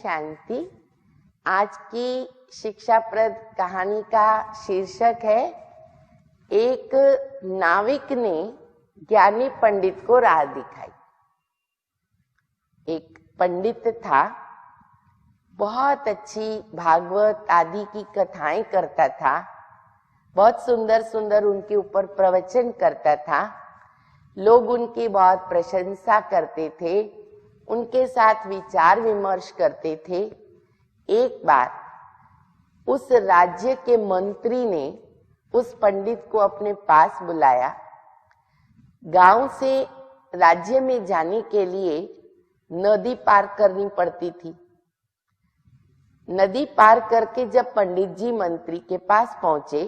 शांति। आज की शिक्षाप्रद कहानी का शीर्षक है एक नाविक ने ज्ञानी पंडित को राह दिखाई। एक पंडित था, बहुत अच्छी भागवत आदि की कथाएं करता था, बहुत सुंदर सुंदर उनके ऊपर प्रवचन करता था। लोग उनकी बहुत प्रशंसा करते थे, उनके साथ विचार विमर्श करते थे। एक बार उस राज्य के मंत्री ने उस पंडित को अपने पास बुलाया। गांव से राज्य में जाने के लिए नदी पार करनी पड़ती थी। नदी पार करके जब पंडित जी मंत्री के पास पहुंचे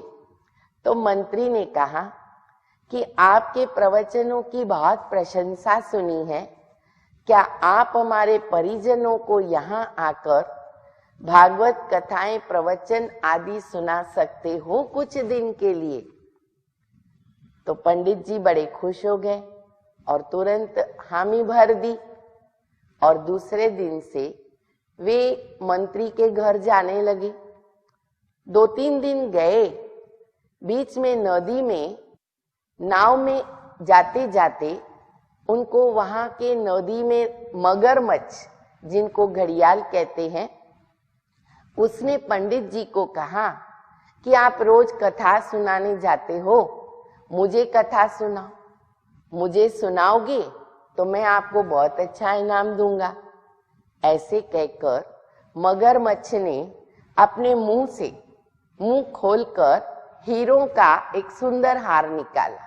तो मंत्री ने कहा कि आपके प्रवचनों की बहुत प्रशंसा सुनी है, क्या आप हमारे परिजनों को यहाँ आकर भागवत कथाएं प्रवचन आदि सुना सकते हो कुछ दिन के लिए? तो पंडित जी बड़े खुश हो गए और तुरंत हामी भर दी और दूसरे दिन से वे मंत्री के घर जाने लगे। 2-3 दिन गए, बीच में नदी में नाव में जाते जाते उनको वहां के नदी में मगरमच्छ, जिनको घड़ियाल कहते हैं, उसने पंडित जी को कहा कि आप रोज कथा सुनाने जाते हो, मुझे कथा सुनाओ, मुझे सुनाओगे तो मैं आपको बहुत अच्छा इनाम दूंगा। ऐसे कहकर मगरमच्छ ने अपने मुंह खोलकर हीरों का एक सुंदर हार निकाला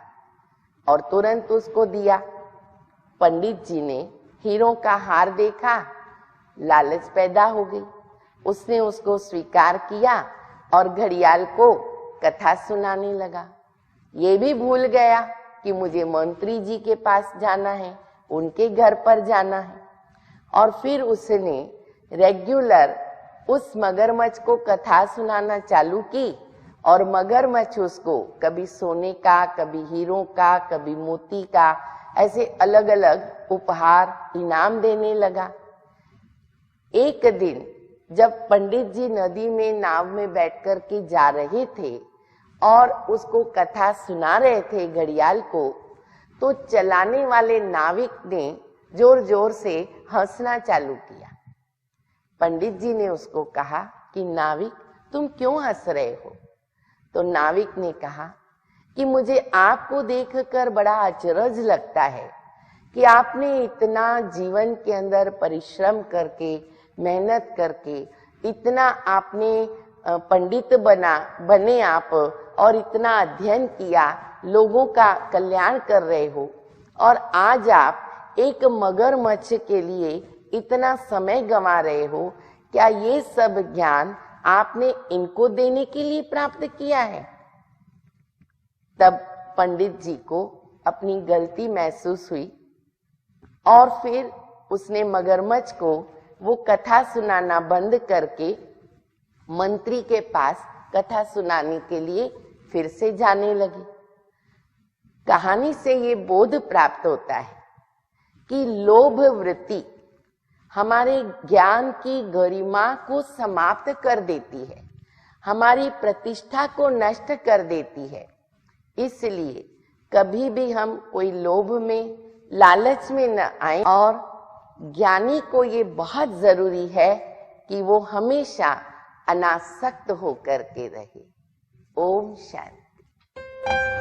और तुरंत उसको दिया। पंडित जी ने हीरों का हार देखा, लालच पैदा हो गई। उसने उसको स्वीकार किया और घड़ियाल को कथा सुनाने लगा। ये भी भूल गया कि मुझे मंत्री जी के पास जाना है, उनके घर पर जाना है। और फिर उसने रेगुलर उस मगरमच्छ को कथा सुनाना चालू की और मगरमच्छ उसको कभी सोने का, कभी हीरों का, कभी मोती का, ऐसे अलग अलग उपहार इनाम देने लगा। एक दिन जब पंडित जी नदी में नाव में बैठकर के जा रहे थे और उसको कथा सुना रहे थे घड़ियाल को, तो चलाने वाले नाविक ने जोर जोर से हंसना चालू किया। पंडित जी ने उसको कहा कि नाविक, तुम क्यों हंस रहे हो? तो नाविक ने कहा कि मुझे आपको देखकर बड़ा अचरज लगता है कि आपने इतना जीवन के अंदर परिश्रम करके, मेहनत करके, इतना आपने पंडित बने आप और इतना अध्ययन किया, लोगों का कल्याण कर रहे हो, और आज आप एक मगरमच्छ के लिए इतना समय गंवा रहे हो। क्या ये सब ज्ञान आपने इनको देने के लिए प्राप्त किया है? तब पंडित जी को अपनी गलती महसूस हुई और फिर उसने मगरमच्छ को वो कथा सुनाना बंद करके मंत्री के पास कथा सुनाने के लिए फिर से जाने लगी। कहानी से ये बोध प्राप्त होता है कि लोभ वृत्ति हमारे ज्ञान की गरिमा को समाप्त कर देती है, हमारी प्रतिष्ठा को नष्ट कर देती है। इसलिए कभी भी हम कोई लोभ में, लालच में न आए, और ज्ञानी को ये बहुत जरूरी है कि वो हमेशा अनासक्त होकर के रहे। ओम शांति।